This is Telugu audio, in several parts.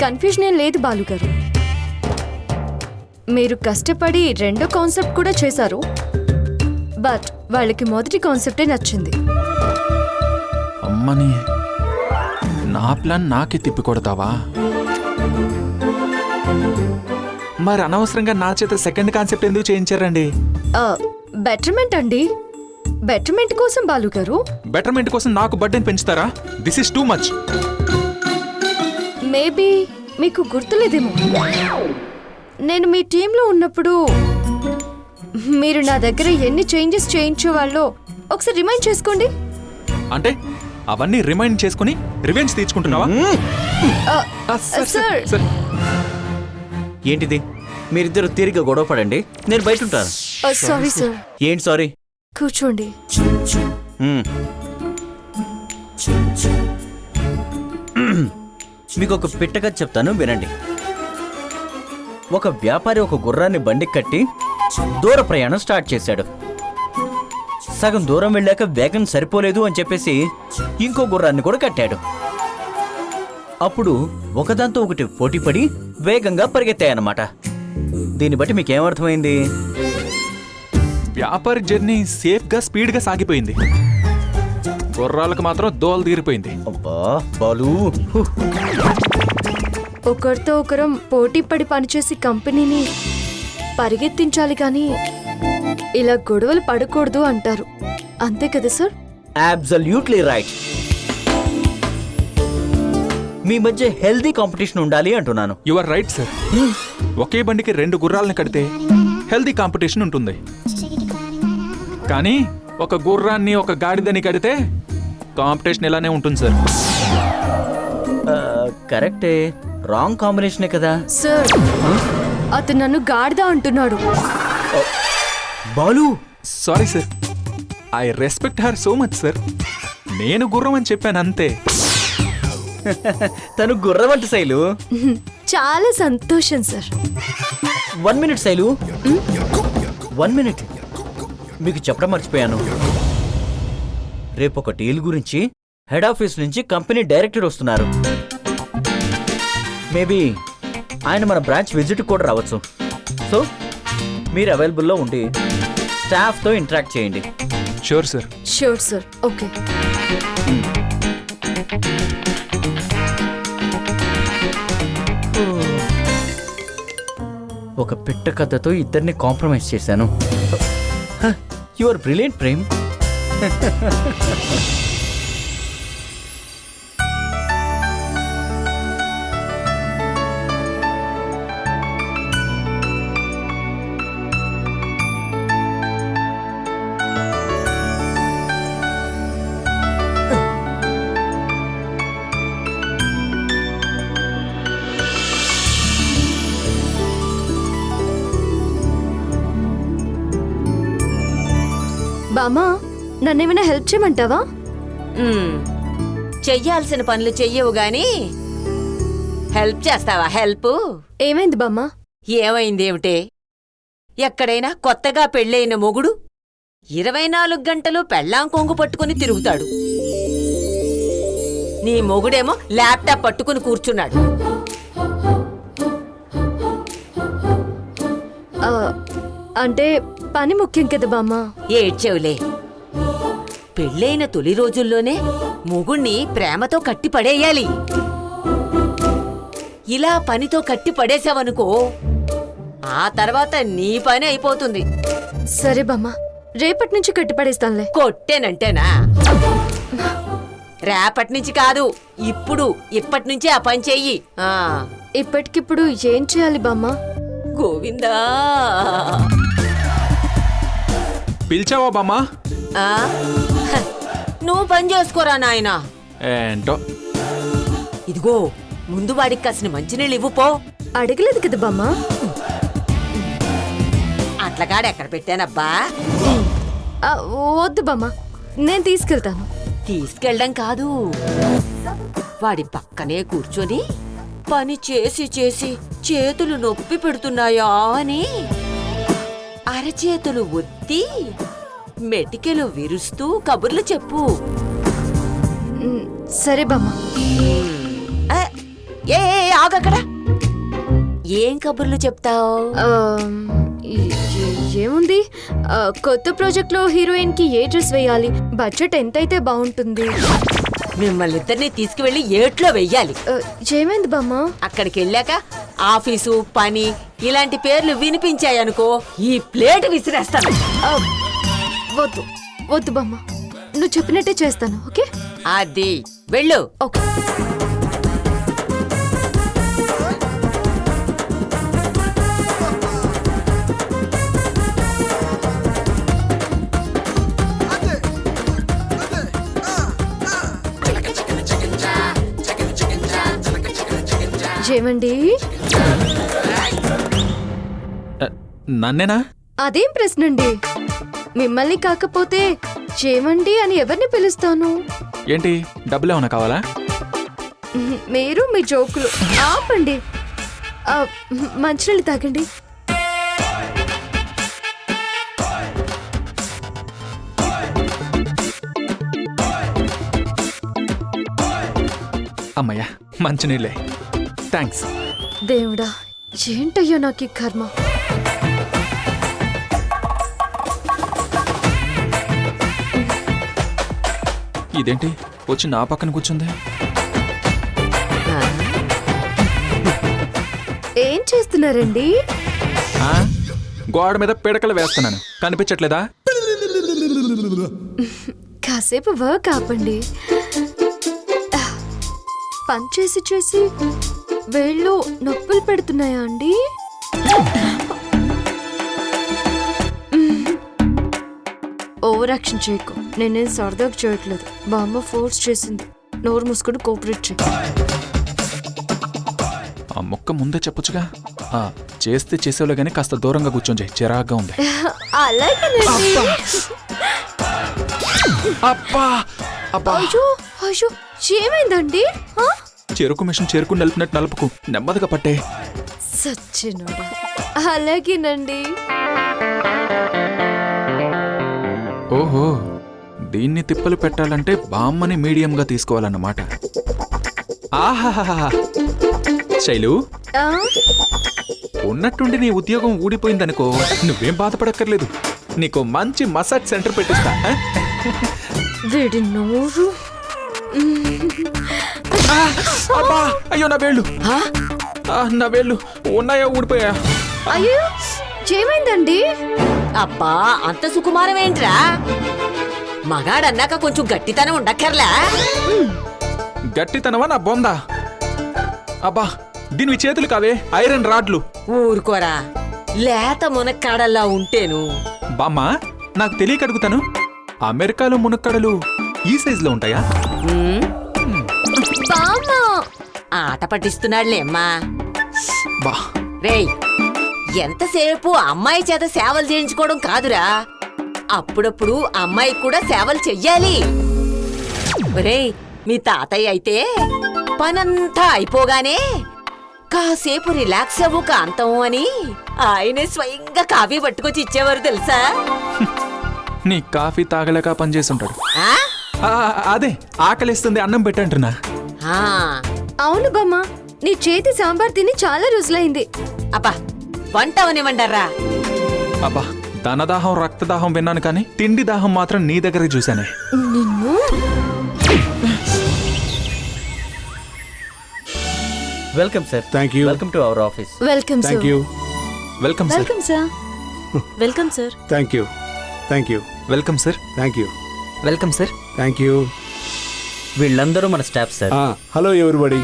కన్ఫ్యూజన్ ఏం లేదు బాలుగారు. మీరు కష్టపడి రెండో కాన్సెప్ట్ కూడా చేశారు, బట్ వాళ్ళకి మొదటి కాన్సెప్టే నచ్చింది. అమ్మని నా ప్లాన్ నాకే తిప్పికొడతావా? మరి అనవసరంగా నా చేత సెకండ్ కాన్సెప్ట్ ఎందుకు చేయించారండి? బెటర్మెంట్ అండి, బెటర్మెంట్ కోసం బాలుగారు. బెటర్మెంట్ కోసం నాకు బర్డెన్ పెంచుతారా? This is too much. Maybe మీకు గుర్తులేదేమో, నేను మీ టీంలో ఉన్నప్పుడు మీరు నా దగ్గర ఎన్ని చేంజెస్ చేయించేవాళ్ళో ఒకసారి రిమైండ్ చేసుకోండి. అంటే అవన్నీ రిమైండ్ చేసుకుని రివెంజ్ తీర్చుకుంటున్నావా? సార్, ఏంటిది? మీరిద్దరు తీరిగ్గా గొడవ పడండి, నేను బయట ఉంటాను. Sorry sir. ఏంటి సారీ? కూర్చోండి. మీకు ఒక పిట్టగా చెప్తాను, వినండి. ఒక వ్యాపారి ఒక గుర్రాన్ని బండికి కట్టి దూర ప్రయాణం స్టార్ట్ చేశాడు. సగం దూరం వెళ్ళాక వేగం సరిపోలేదు అని చెప్పేసి ఇంకో గుర్రాన్ని కూడా కట్టాడు. అప్పుడు ఒకదాంతో ఒకటి పోటీపడి వేగంగా పరిగెత్తాయన్నమాట. దీన్ని బట్టి మీకేమర్థమైంది? వ్యాపారి జర్నీ సేఫ్ గా స్పీడ్ గా సాగిపోయింది, గుర్రాలకు మాత్రం దోలు తీరిపోయింది. అబ్బా బాలు, ఒకరితో ఒకరం పోటీ పడి పనిచేసి కంపెనీని పరిగెత్తించాలి కానీ ఇలా గొడవలు పడకూడదు అంటారు, అంతే కదా సార్? Absolutely right. మీ మధ్య హెల్దీ కాంపిటీషన్ ఉండాలి అంటున్నాను. You are right sir. ఒకే బండికి రెండు గుర్రాలను కడితే హెల్దీ కాంపిటీషన్ ఉంటుంది, కానీ ఒక గుర్రాన్ని ఒక గాడిదని కడితే కాంపిటీషన్ ఇలానే ఉంటుంది సార్. కరెక్టే, రాంగ్ కాంబినేషనే కదా సార్. అతను నన్ను గాడిద అంటున్నాడు. Balu, sorry sir, I respect her so much sir. నేను గుర్రం అని చెప్పాను అంతే. తను గుర్రమంట శైలు. చాలా సంతోషం సార్. 1 minute Shailu, 1 minute. మీకు చెప్పడం మర్చిపోయాను, రేపు ఒక డీల్ గురించి హెడ్ ఆఫీస్ నుంచి కంపెనీ డైరెక్టర్ వస్తున్నారు. మేబీ ఆయన మన బ్రాంచ్ విజిట్ కూడా రావచ్చు. సో మీరు అవైలబుల్లో ఉండి స్టాఫ్తో ఇంటరాక్ట్ చేయండి. Sure sir. Sure sir, okay. ఒక పిట్ట కథతో ఇద్దరిని కాంప్రమైజ్ చేశాను. You are brilliant Prem. బామా, నన్నేమైనా హెల్ప్ చేయమంటావా? చెయ్యాల్సిన పనులు చెయ్యవు గాని హెల్ప్ చేస్తావా? హెల్ప్ ఏమైంది బామ్మా? ఏమైందేమిటే, ఎక్కడైనా కొత్తగా పెళ్ళైన మొగుడు 24 గంటలు పెళ్ళాం కొంగు పట్టుకుని తిరుగుతాడు. నీ మొగుడేమో ల్యాప్టాప్ పట్టుకుని కూర్చున్నాడు. అంటే పని ముఖ్యం కదా బామ్మా. ఏడ్చేవులే, పెళ్ళైన తొలి రోజుల్లోనే మొగుణ్ణి ప్రేమతో కట్టి పడేయాలి. ఇలా పనితో కట్టి పడేశావనుకో, ఆ తర్వాత నీ పని అయిపోతుంది. సరే బామ్మా, రేపటి నుంచి కట్టిపడేస్తానులే. కొట్టేనంటేనా? రేపటి నుంచి కాదు, ఇప్పటి నుంచే ఆ పని చెయ్యి. ఇప్పటికిప్పుడు ఏం చేయాలి బామ్మా? గోవిందా, పిలిచావా బామ్మా? నువ్వు పని చేసుకోరా నాయనా. ఏంటో, ఇదిగో ముందు వాడికి కాసిన మంచినీళ్ళు ఇవ్వు పో. అడగలేదు కదా బామ్మా. అట్లగాడు ఎక్కడ పెట్టానబ్బా? వద్దు బామ్మా, నేను తీసుకెళ్తాను. తీసుకెళ్ళడం కాదు, వాడి పక్కనే కూర్చొని పని చేసి చేసి చేతులు నొప్పి పెడుతున్నాయా అని అరచేతులు ఒత్తి మెటికెలు విరుస్తూ కబుర్లు చెప్పు. సరే బామ్మా. ఏ ఆగక్కడ. ఏం కబుర్లు చెప్తావు? ఏముంది, కొత్త ప్రాజెక్ట్ లో హీరోయిన్ కి ఏ డ్రెస్ వేయాలి, బడ్జెట్ ఎంత అయితే బాగుంటుంది. మిమ్మల్ని ఇద్దరిని తీసుకువెళ్ళి ఏట్లో వెయ్యాలి. ఏమైంది బామ్మ? అక్కడికి వెళ్ళాక ఆఫీసు పని ఇలాంటి పేర్లు వినిపించాయనుకో ఈ ప్లేట్ విసిరేస్తాను. వద్దు వద్దు బామ్మ, నువ్వు చెప్పినట్టే చేస్తాను. ఓకే అది వెళ్ళు. ఓకే. ఏమండి? నన్నేనా? అదేం ప్రశ్నండి, మిమ్మల్ని కాకపోతే చేమండి అని ఎవరిని పిలుస్తాను? ఏంటి, డబ్బులు ఏమన్నా కావాలా? మీరు మీ జోకులు ఆపండి. మంచినీళ్ళు తాగండి. అమ్మయ్యా, మంచినీళ్ళే. థ్యాంక్స్. దేవుడా, ఏంటయ్యా నాకు ఈ కర్మ. ఇదేంటి వచ్చి నా పక్కన కూర్చుంది? ఏం చేస్తున్నారండి? ఆ? గోడ మీద పిడకలు వేస్తున్నాను, కనిపించట్లేదా? కాసేపు వర్క్ ఆపండి. పని చేసి చేసి వేళ్ళు నొప్పులు పెడుతున్నాయా అండి? ఓవర్ యాక్షన్ చేయకు, నేనేం సరదాగా చేయట్లేదు. బామ్మ ఫోర్స్ చేసింది. నోరు మూసుకొని కోఆపరేట్ చేయి. ఆ మొక్క ముందే చెప్పొచ్చుగా. చేస్తే చేసేలో గానీ కాస్త దూరంగా కూర్చొని చిరాగ్గా ఉంది. అలాగేనండి. అబ్బా అబ్బా, అయ్యో అయ్యో, ఏమైందండి? చెరుకు మిషన్ చేరుకుని నలుపునట్టు నలుపుకు, నెమ్మదిగా పట్టే. సచ్చినోడా. అలాగేనండి. ఓహో, దీన్ని తిప్పలు పెట్టాలంటే బామ్మని మీడియంగా తీసుకోవాలన్నమాట. ఆహాహా, శైలు, ఆ, ఉన్నట్టుండి నీ ఉద్యోగం ఊడిపోయిందనుకో, నువ్వేం బాధపడక్కర్లేదు. నీకు మంచి మసాజ్ సెంటర్ పెట్టిస్తా. వీడి నోరు. అబ్బా, అయ్యో నా వేళ్ళు, నా వేళ్ళు ఉన్నాయా ఊడిపోయా? అయ్యో, ఏమైందండి? అబ్బా, అంత సుకుమారం ఏంట్రా? మగాడన్నాక కొంచెం గట్టితనం ఉండక్కర్లా? గట్టితనవా నా బొందా? అబ్బా, దీనివి చేతులు కావే, ఐరన్ రాడ్లు. ఊరుకోరా, లేత మునక్కాడల్లా ఉంటేను. బామ్మ, నాకు తెలియక అడుగుతాను, అమెరికాలో మునక్కడలు ఈ సైజులో ఉంటాయా? బామ్మ, ఆట పట్టిస్తున్నాడులే అమ్మా. బా, రేయ్, ఎంతసేపు అమ్మాయి చేత సేవలు చేయించుకోవడం కాదురా, అప్పుడప్పుడు అమ్మాయికి కూడా సేవలు చెయ్యాలి. రేయ్, మీ తాతయ్య అయితే పనంతా అయిపోగానే కాసేపు రిలాక్స్ అవ్వు కాంతం అని ఆయనే స్వయంగా కాఫీ పట్టుకొచ్చి ఇచ్చేవారు తెలుసా? నీ కాఫీ తాగలేక పనిచేస్తుంటాడు. ఆ? అదే ఆకలిస్తుంది, అన్నం పెట్టంటున్నా. ఆ. అవును బామ్మ, నీ చేతి సాంబార్ తిని చాలా రోజులైంది. అబ్బా, వంట అవనివ్వండర్రా. అబ్బా, ధనదాహం రక్తదాహం విన్నాను కానీ తిండి దాహం మాత్రం నీ దగ్గర చూశానే. నిన్ను welcome sir. Thank you. Welcome to our office. Welcome sir. Thank you. Welcome sir. Welcome sir. Welcome sir. Thank you. Thank you. Welcome sir. Thank you. Welcome sir. Thank you. వీళ్ళందరూ మన స్టాఫ్ సార్. Hello everybody.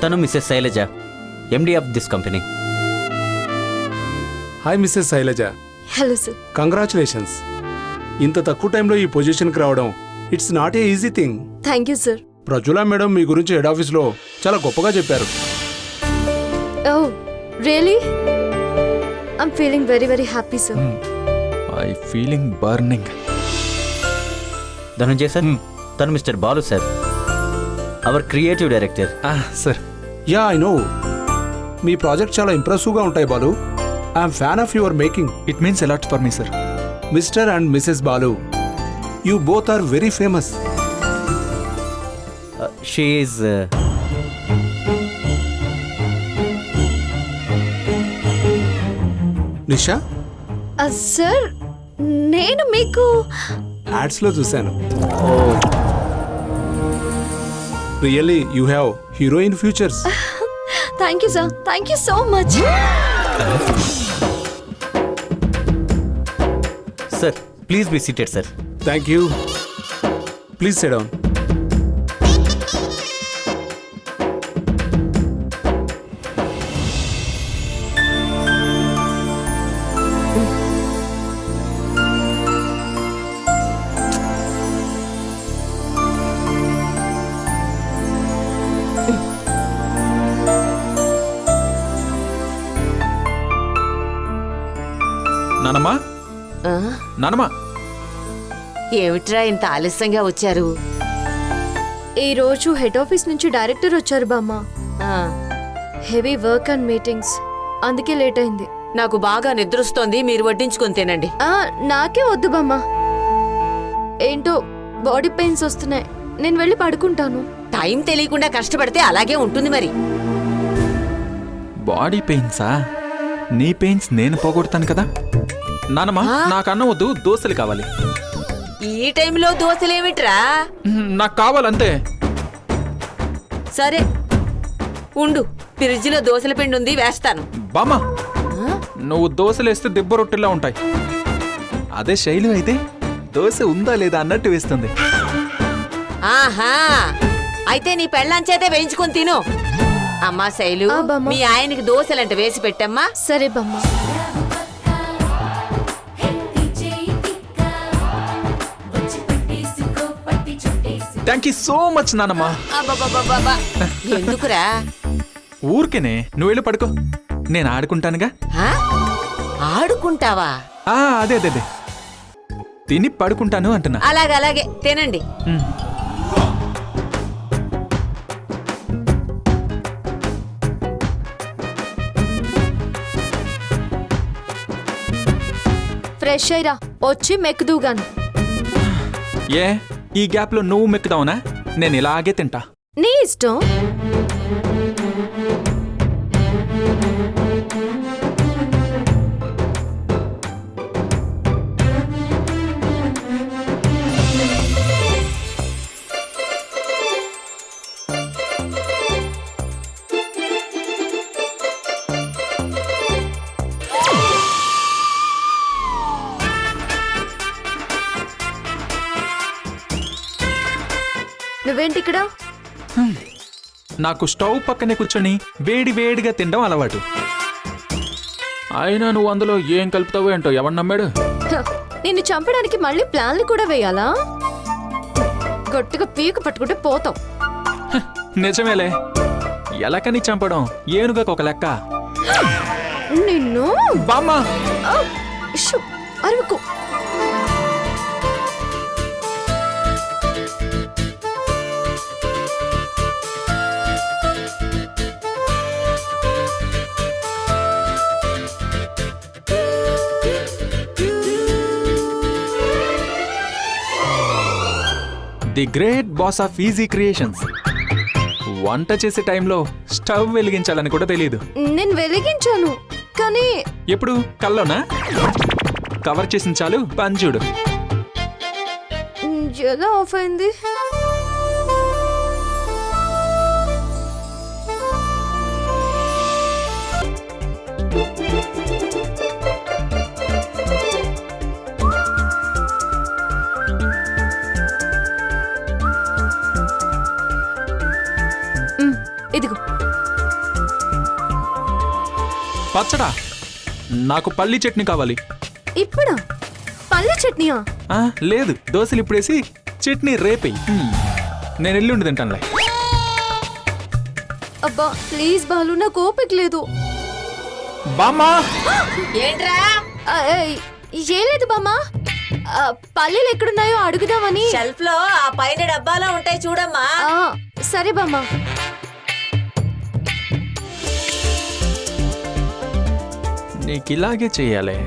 తను Mrs Shailaja, MD of this company. Hi Mrs Shailaja. Hello sir. Congratulations. ఇంత తక్కువ టైంలో ఈ పొజిషన్కి రావడం it's not a easy thing. Thank you sir. ప్రజుల మేడం మీ గురించి హెడ్ ఆఫీస్లో చాలా గొప్పగా చెప్పారు. Oh really? I'm feeling very very happy sir. I feeling burning. Dhananjay sir, తను Mr Balu sir, our creative director. Sir. Yeah I know. మీ ప్రాజెక్ట్ చాలా ఇంప్రెసివ్గా ఉంటాయి Balu. I'm fan of your making. It means a lot for me sir. Mr and Mrs Balu, you both are very famous. She Nisha sir నేను మీకు యాడ్స్లో చూశాను. Really you have heroine futures. Thank you sir, thank you so much. Sir please be seated sir. Thank you. Please SIT down. నానమ్మా, ఆ? నానమ్మా, ఏమిట్రా ఇంత ఆలస్యంగా వచ్చారు? ఈ రోజు హెడ్ ఆఫీస్ నుంచి డైరెక్టర్ వచ్చారు బామ్మ. ఆ, హెవీ వర్క్ అండ్ మీటింగ్స్, అందుకే లేట్ అయింది. నాకు బాగా నిద్రొస్తోంది, మీరు వడ్డించుకొని తినండి. నాకే వద్దు బామ్మ. ఏంటో బాడీ పెయిన్స్ వస్తున్నాయి, నేను వెళ్ళి పడుకుంటాను. టైం తెలియకుండా కష్టపడితే అలాగే ఉంటుంది మరి. బాడీ పెయిన్సా? నీ పెయిన్స్ నేను పోగొడతాను కదా. నానమ్మా, నాకు అన్నం వద్దు, దోశలు కావాలి. ఈ టైంలో దోశలేమిట్రా? నాకు కావాలంతే. సరే ఉండు, ఫ్రిడ్జ్లో దోశల పిండి ఉంది, వేస్తాను. బామ్మ, ఆ? నువ్వు దోశలేస్తే దిబ్బ రొట్టెలా ఉంటాయి. అదే శైలు అయితే దోశ ఉందా లేదా అన్నట్టు వేస్తుంది. ఆహా, అయితే నీ పెళ్ళాంచేతే వేయించుకొని తిను. అమ్మా శైలు, బామ్మ. మీ ఆయనకి దోశలంట వేసి పెట్టమ్మా. సరే బామ్మ. థ్యాంక్ యూ సో మచ్ నానమ్మా. అబ్బబ్బబ్బబ్బబ్బా. ఎందుకురా? ఊరికేనే, నువ్వు వెళ్ళి పడుకో, నేను ఆడుకుంటానుగా. ఆ? ఆడుకుంటావా? అదే అదే అదే, తిని పడుకుంటాను అంటున్నా. అలాగే తినండి. మ్. ఫ్రెష్ అయ్యిరా, వచ్చి మెక్కుదూగాను. ఏ, ఈ గ్యాప్ లో నువ్వు మెక్కుదావునా? నేను ఇలాగే తింటా. నీ ఇష్టం. నువ్వేంటి ఇక్కడ? నాకు స్టవ్ పక్కనే కూర్చొని వేడి వేడిగా తినడం అలవాటు. అయినా నువ్వు అందులో ఏం కలుపుతావో ఏంటో, ఎవరు నమ్మాడు? నిన్ను చంపడానికి మళ్ళీ ప్లాన్లు కూడా వేయాలా? గట్టిగా పీక పట్టుకుంటే పోతాం. నిజమేలే, ఎలకని చంపడం ఏనుగకు ఒక లెక్క. నిన్ను బామ్మ, ఆ, ఇష్యూ, అరవకు. The great boss off easy creations. వంట చేసే టైంలో స్టవ్ వెలిగించాలని కూడా తెలియదు. నేను వెలిగించాను, కానీ ఎప్పుడు కల్లోనా? కవర్ చేసిన చాలు, పని చూడు. ఎలా ఆఫ్ అయింది? ఇదిగో. పచ్చడా? నాకు పల్లి చట్నీ కావాలి. ఇప్పుడా? పల్లె చట్నీయా? లేదు, దోశలు ఇప్పుడేసి చట్నీ రేపేయి. నేను ఎల్లుండి తింటానులే. అబ్బా ప్లీజ్ బాలు, నాకు ఓపిక లేదు. బామ్మా, ఏంట్రా? ఏం లేదు బామ్మా, పల్లెలు ఎక్కడున్నాయో అడుగుదామని. షెల్ఫ్ లో ఆ పైన డబ్బాలో ఉంటాయి చూడమ్మా. సరే బామ్మా. నీకు ఇలాగే చెయ్యాలి.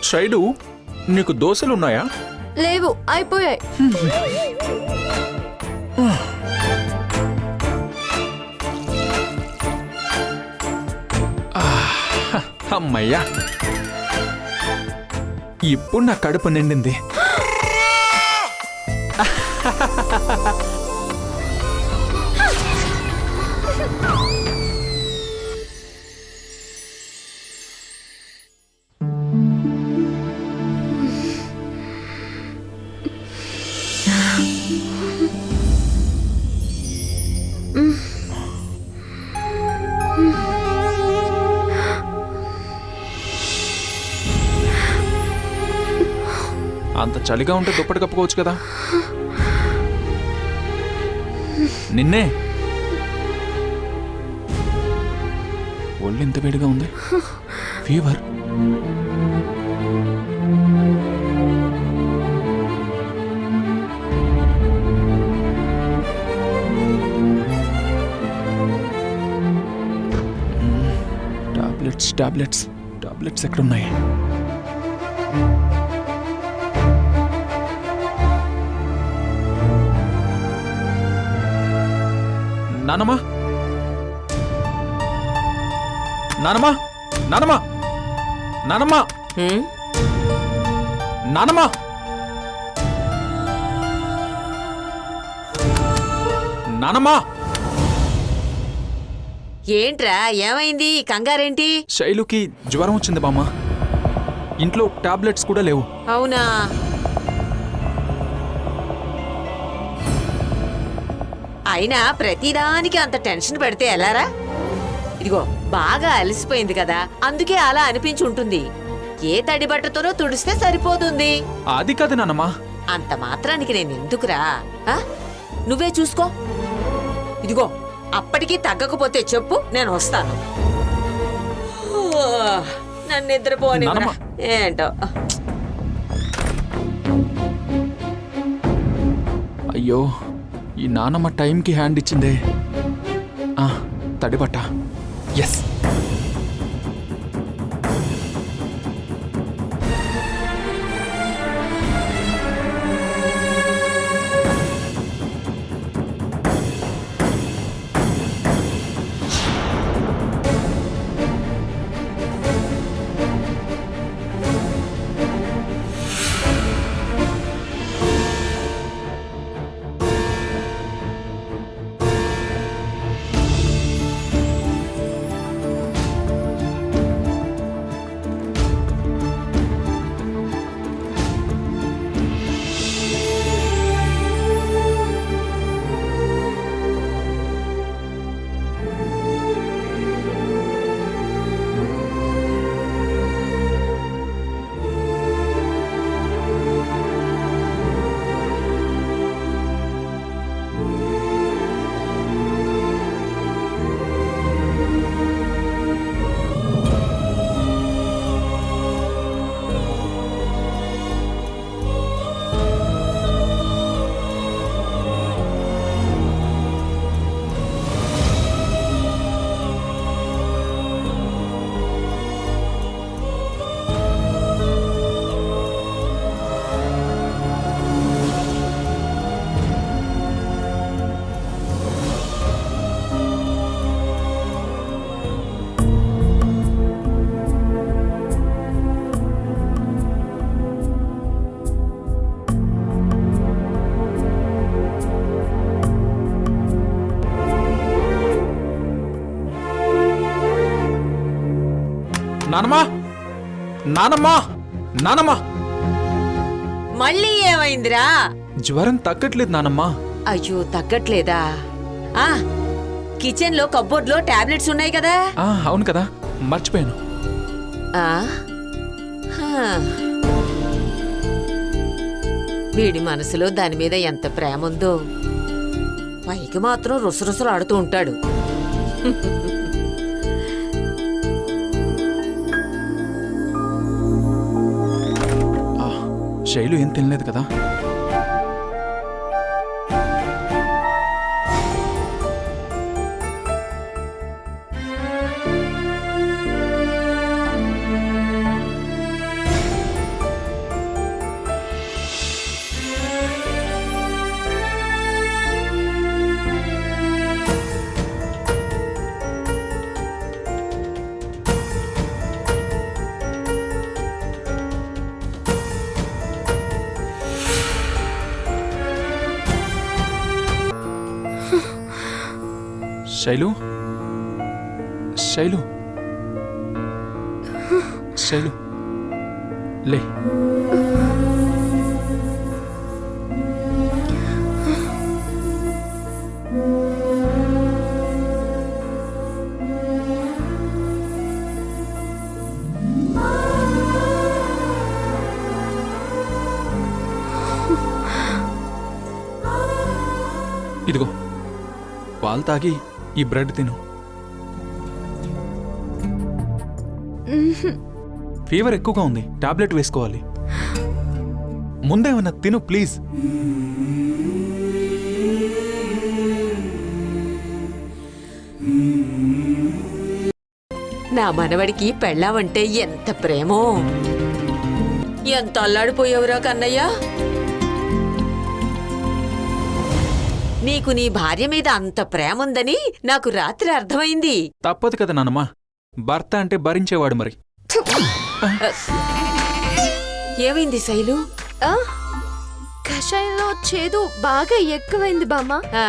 శైలు, నీకు దోశలున్నాయా? లేవు, అయిపోయాయి. అమ్మయ్యా, ఇప్పుడు నా కడుపు నిండింది. అంత చలిగా ఉంటే దుప్పటి కప్పుకోవచ్చు కదా. నిన్నే ఒళ్ళు ఎంత వేడిగా ఉంది. ఫీవర్. టాబ్లెట్స్ ఎక్కడున్నాయి? నానమ్మా, నానమ్మా, నానమ్మా, నానమ్మా, హ్మ్? నానమ్మా. నానమ్మా, ఏంట్రా, ఏమైంది? కంగారేంటి? శైలుకి జ్వరం వచ్చింది బామ్మ. ఇంట్లో టాబ్లెట్స్ కూడా లేవు. అవునా? అయినా ప్రతిదానికి అంత టెన్షన్ పెడితే ఎలారా? ఇదిగో బాగా అలసిపోయింది కదా, అందుకే అలా అనిపించి ఉంటుంది. ఏ తడి బట్టతోనో తుడిస్తే సరిపోతుంది. అది కాదు నానమ్మా. అంత మాత్రానికి నేను ఎందుకురా? ఆ? నువ్వే చూసుకో. ఇదిగో అప్పటికీ తగ్గకపోతే చెప్పు, నేను వస్తాను. నన్ను నిద్రపోని నానమ్మ. ఏంటో. అయ్యో, ఈ నానమ్మ టైంకి హ్యాండ్ ఇచ్చిందే. తడిబట్ట. ఎస్. నానమ్మా నానమ్మా నానమ్మా మళ్ళీ ఏమైందిరా? జ్వరం తగ్గట్లేదు నానమ్మా. అయ్యో తగ్గట్లేదా? ఆ కిచెన్ లో కబోర్డ్ లో టాబ్లెట్స్ ఉన్నాయి కదా. అవును కదా, మర్చిపోయాను. ఆ హా. వీడి మనసులో దాని మీద ఎంత ప్రేమ ఉందో, పైకి మాత్రం రుసరుసలు ఆడుతూ ఉంటాడు. శైలు ఏం తినలేదు కదా. శైలు శైలు శైలు లే. ఇదిగో పాలు తాగి ఈ బ్రెడ్ తిను. ఫీవర్ ఎక్కువగా ఉంది, టాబ్లెట్ వేసుకోవాలి. ముందేమన్నా తిను ప్లీజ్. నా మనవడికి పెళ్ళావంటే ఎంత ప్రేమో! ఎంత అల్లాడిపోయావురా కన్నయ్య. నీకు నీ భార్య మీద అంత ప్రేమ ఉందని నాకు రాత్రి అర్థమైంది. తప్పదు కదా నానమ్మా, భర్త అంటే భరించేవాడు మరి. ఏమైంది శైలు? ఆ, కషాయంలో చేదు బాగా ఎక్కువైంది బామ్మ. ఆ